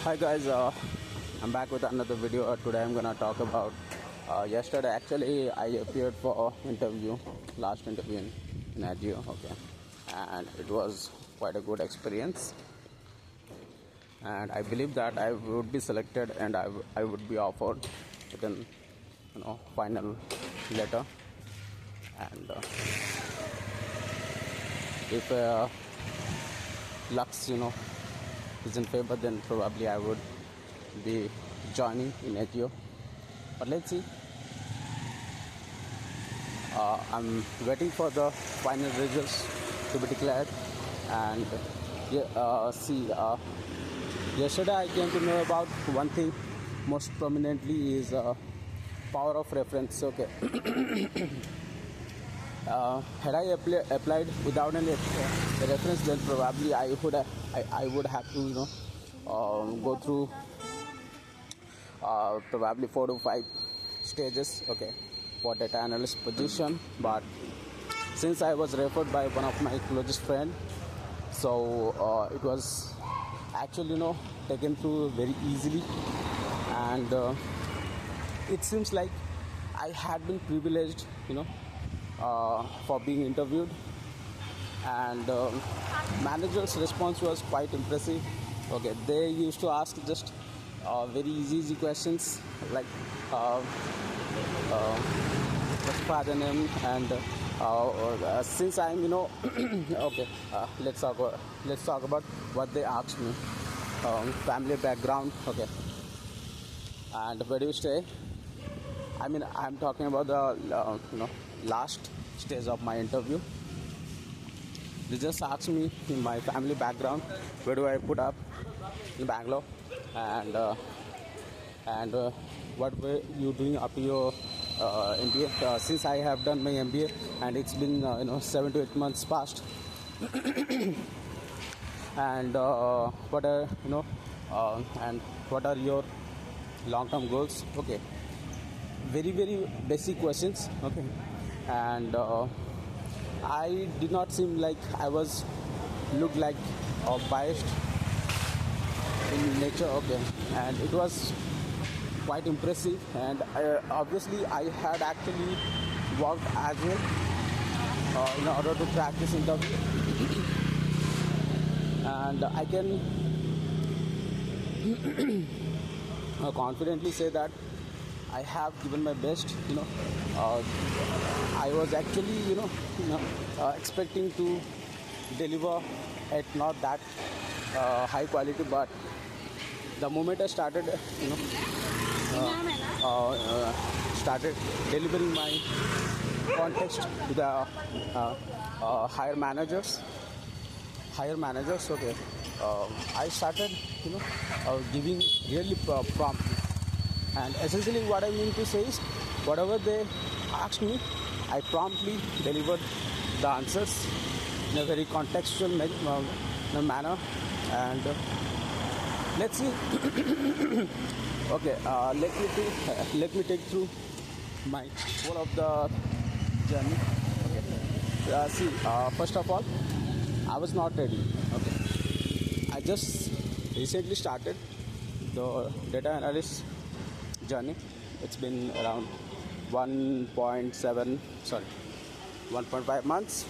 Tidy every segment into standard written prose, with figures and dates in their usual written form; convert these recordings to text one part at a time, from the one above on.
Hi guys, I'm back with another video. Today I'm gonna talk about yesterday. Actually, I appeared for interview, last interview in Agio. Okay, and it was quite a good experience. And I believe that I would be selected and I would be offered within final letter. And if lucks is in favor, then probably I would be joining in Agio. But let's see. I'm waiting for the final results to be declared. And yesterday I came to know about one thing most prominently is power of reference. Okay. Had I applied without any reference, then probably I would have to go through probably 4 to 5 stages, okay, for data analyst position. But since I was referred by one of my closest friend, so it was actually taken through very easily. And it seems like I had been privileged for being interviewed. And manager's response was quite impressive. Okay, they used to ask just very easy questions like what's father name, and since I'm okay, let's talk about what they asked me. Family background, okay, and where do you stay. I mean, I'm talking about the last stage of my interview. They just asked me in my family background, where do I put up in Bangalore, and what were you doing up your MBA? Since I have done my MBA and it's been 7 to 8 months past, and what are and what are your long-term goals? Okay, very basic questions. Okay, and I did not seem like I was looked like biased in nature. Okay, and it was quite impressive. And obviously I had actually worked as well in order to crack this interview. And I can confidently say that I have given my best. I was actually expecting to deliver at not that high quality, but the moment I started started delivering my context to the higher managers. Okay, I started giving really promptly. And essentially what I mean to say is, whatever they asked me, I promptly delivered the answers in a very contextual manner. And let's see. Okay, let me take through my whole of the journey. Okay. First of all, I was not ready. Okay, I just recently started the data analyst journey. It's been around 1.5 months,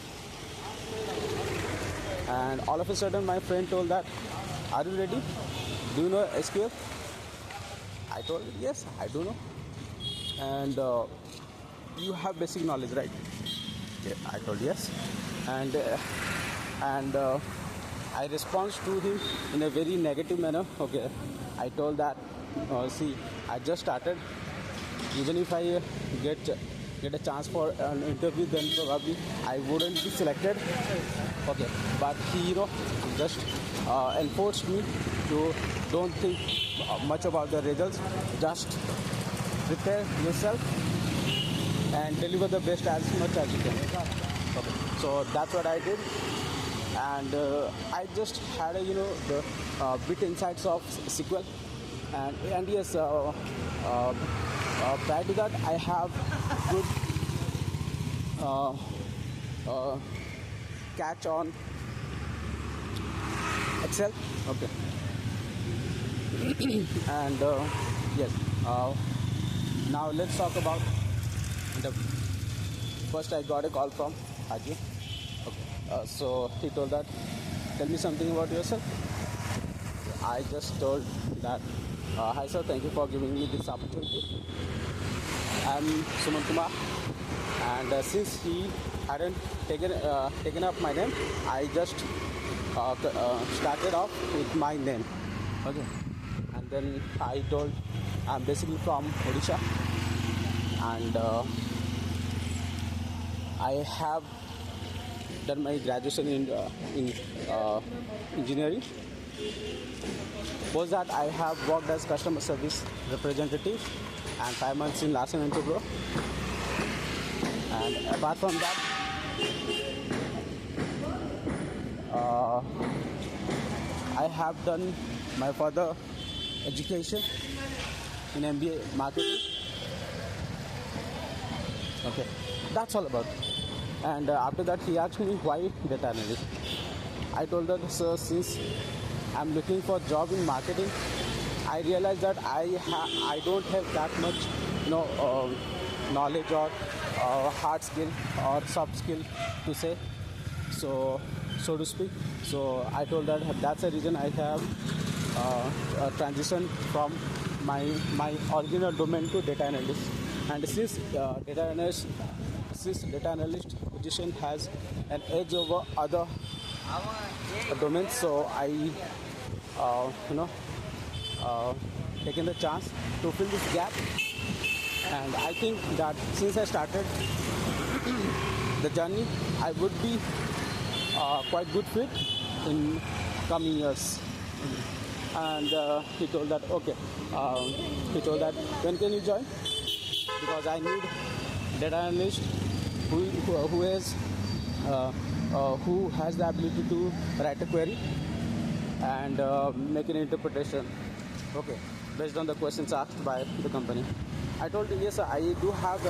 and all of a sudden my friend told that, are you ready? Do you know SQL? I told him, yes, I do know. And you have basic knowledge, right? Yeah, I told yes. And I responded to him in a very negative manner. Okay, I told that, see, I just started. Even if I get a chance for an interview, then probably I wouldn't be selected. Okay, but he just enforced me to don't think much about the results. Just prepare yourself and deliver the best as much as you can. Okay, so that's what I did. And I just had the bit insights of SQL. And yes, prior to that, I have good catch on Excel. Okay, And yes, now let's talk about the first. I got a call from Haji. Okay, so he told that, tell me something about yourself. I just told that, hi sir, thank you for giving me this opportunity. I'm Suman Kumar, and since he hadn't taken up my name, I just started off with my name. Okay, and then I told I'm basically from Odisha, and I have done my graduation in engineering. Post that, I have worked as customer service representative and 5 months in Larsen & Toubro. And apart from that, I have done my further education in MBA marketing. Okay, that's all about. And after that, he asked me why data analyst. I told that, sir, since I'm looking for job in marketing, I realized that I don't have that much, knowledge or hard skill or soft skill to say, so to speak. So I told that that's the reason I have transitioned from my original domain to data analyst. And since data analyst position has an edge over other domains, so I taken the chance to fill this gap. And I think that since I started the journey, I would be quite good fit in coming years. And he told that, okay, when can you join? Because I need data analyst who has the ability to write a query and make an interpretation, okay, based on the questions asked by the company. I told him, yes, I do have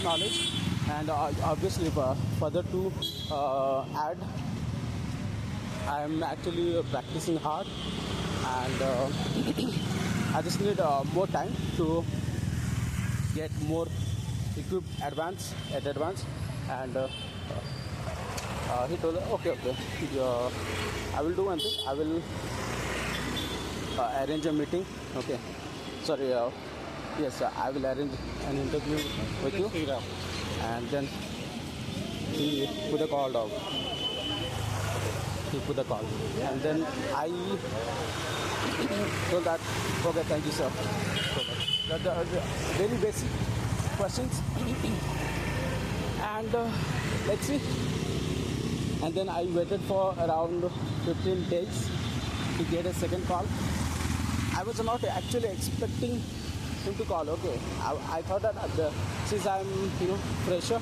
knowledge, and obviously further to add, I am actually practicing hard, and I just need more time to get more equipped advance, and he told, okay, I will do one thing. I will arrange a meeting. Okay, sorry. Yes, I will arrange an interview with you, and then he put the call down. He put the call, and then I told that, okay, thank you, sir. So the very basic questions, and let's see. And then I waited for around 15 days to get a second call. I was not actually expecting him to call. Okay, I thought that since I'm fresher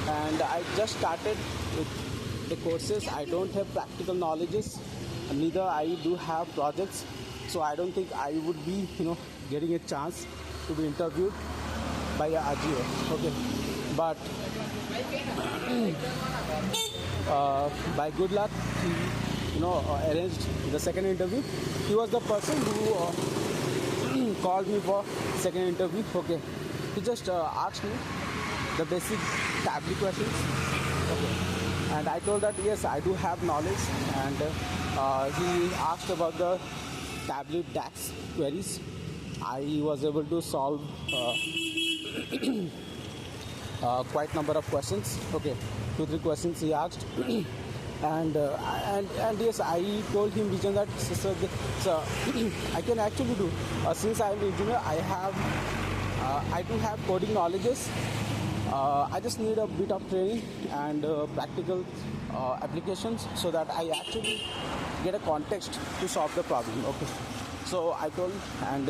and I just started with the courses, I don't have practical knowledges, neither I do have projects, so I don't think I would be getting a chance to be interviewed by Agio. Okay, but by good luck, he arranged the second interview. He was the person who called me for second interview. Okay, he just asked me the basic Tableau questions. Okay, and I told that yes, I do have knowledge, and he asked about the Tableau DAX queries. I was able to solve quite number of questions. Okay, 2-3 questions he asked. And yes, I told him vision that so I can actually do, since I'm an engineer, I do have coding knowledges. I just need a bit of training and practical applications so that I actually get a context to solve the problem. Okay, so I told, and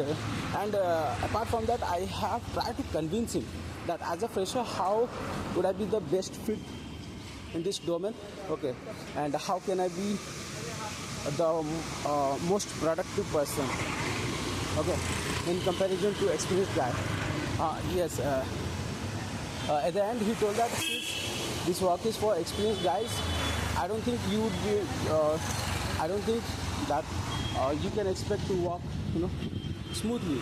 apart from that, I have tried to convince him that as a fresher, how would I be the best fit in this domain. Okay, and how can I be the most productive person, okay, in comparison to experienced guy. Yes, at the end he told that since this work is for experienced guys, I don't think that you can expect to walk, smoothly.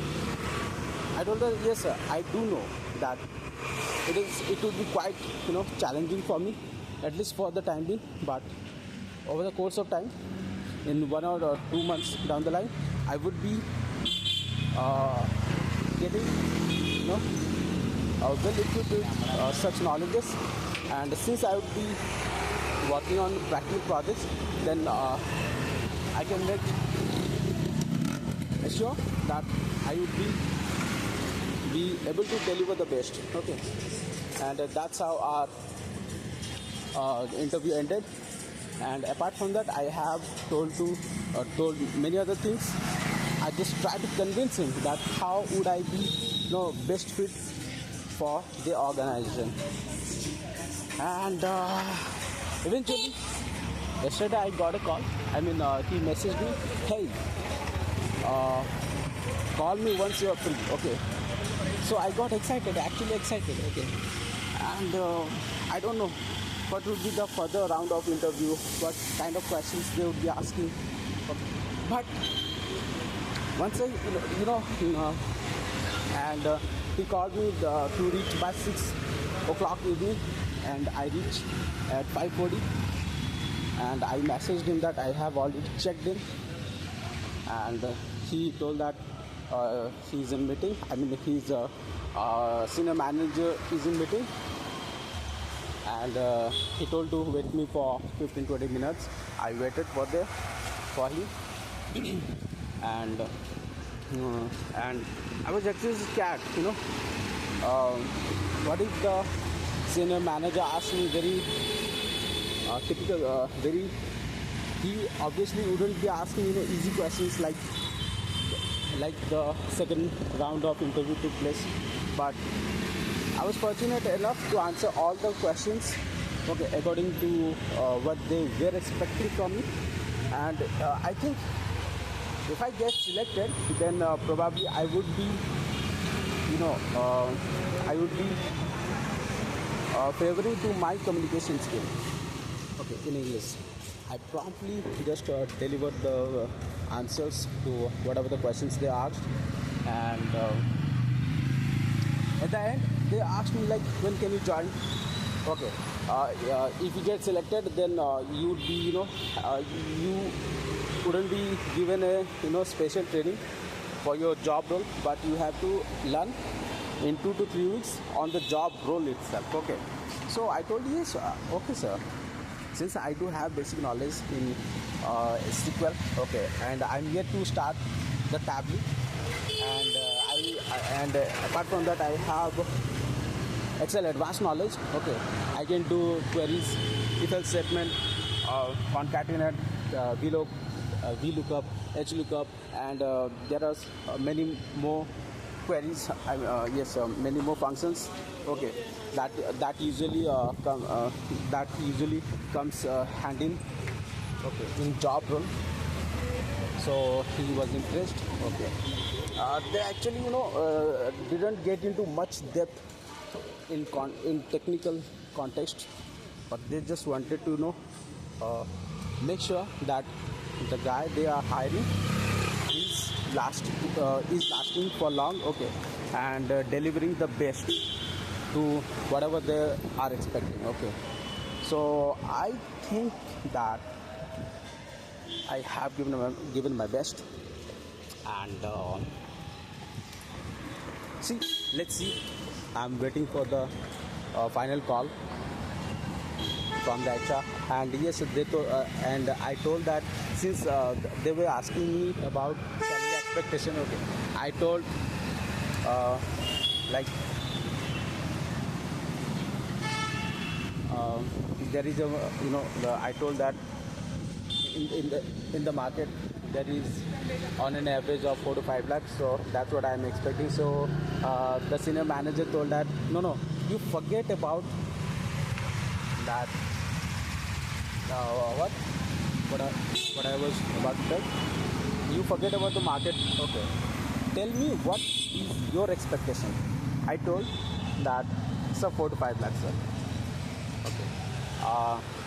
I told her, yes, sir, I do know that it would be quite, challenging for me, at least for the time being. But over the course of time, in 1 or 2 months down the line, I would be getting, well equipped with such knowledges. And since I would be working on practical projects, then I can make sure that I would be able to deliver the best. Okay, and that's how our interview ended. And apart from that, I have told many other things. I just tried to convince him that how would I be, best fit for the organization. And eventually, yesterday I got a call. He messaged me, hey, call me once you are free. Okay. So I got excited, actually excited. Okay. And I don't know what would be the further round of interview, what kind of questions they would be asking. Okay. But once I, and he called me to reach by 6 o'clock evening, and I reached at 5:40, and I messaged him that I have already checked in, and he told that he's in meeting. His senior manager is in meeting, and he told to wait me for 15-20 minutes. I waited for him, and I was actually scared, what if the senior manager asked me very typical, he obviously wouldn't be asking, easy questions like the second round of interview took place. But I was fortunate enough to answer all the questions, okay, according to what they were expecting from me. And I think if I get selected, then probably I would be, favoring to my communication skill. Okay, in English, I promptly just delivered the answers to whatever the questions they asked, and at the end they asked me like, when can you join? Okay, if you get selected, then you would be, you wouldn't be given a special training for your job role, but you have to learn in 2 to 3 weeks on the job role itself. Okay, so I told you, yes, okay, sir. Since I do have basic knowledge in SQL, okay, and I'm yet to start the Tableau, and apart from that, I have Excel advanced knowledge. Okay, I can do queries, if else statement, concatenate, VLOOKUP, HLOOKUP, and there are many more queries. Many more functions. Okay, that usually comes hand in, okay, in job role. So he was impressed. Okay, they actually didn't get into much depth in technical context, but they just wanted to make sure that the guy they are hiring is lasting for long. Okay, and delivering the best to whatever they are expecting. Okay, so I think that I have given my best, and let's see. I'm waiting for the final call from the HR, and yes, and I told that since they were asking me about salary expectation. Okay, I told like there is I told that in the market there is on an average of 4 to 5 lakhs, so that's what I'm expecting. So the senior manager told that no, you forget about that. What I was about to tell, you forget about the market. Okay, tell me what is your expectation. I told that it's a 4 to 5 lakhs, sir. Okay,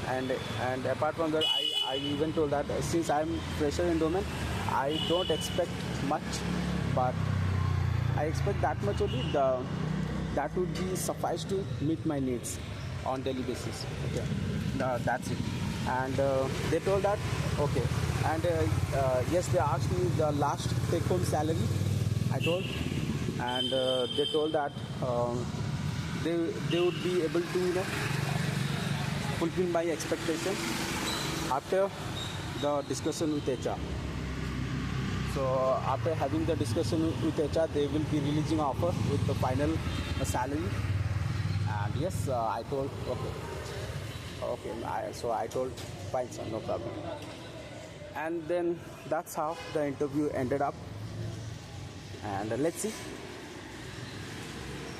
and apart from that, I even told that since I'm fresher in domain, I don't expect much, but I expect that much only. That would be suffice to meet my needs on daily basis. Okay, that's it. And they told that okay. And yes, they asked me the last take-home salary. I told, and they told that they would be able to fulfill my expectation after the discussion with HR. So after having the discussion with HR, they will be releasing offer with the final salary. And yes, I told okay. So I told fine, sir, no problem. And then that's how the interview ended up. And let's see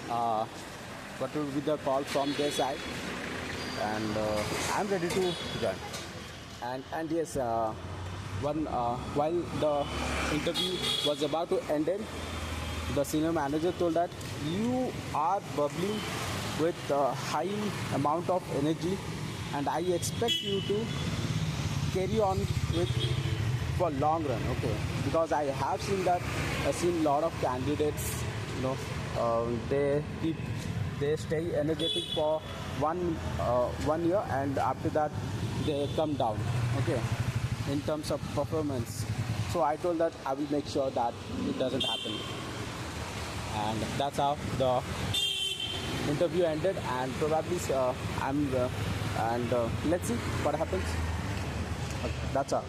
what will be the call from their side. And I'm ready to join. And yes, while the interview was about to end, the senior manager told that you are bubbling with a high amount of energy, and I expect you to carry on with for long run. Okay, because I have seen that I've seen a lot of candidates, they stay energetic for one year, and after that they come down, okay, in terms of performance. So I told that I will make sure that it doesn't happen. And that's how the interview ended. And probably let's see what happens. That's all.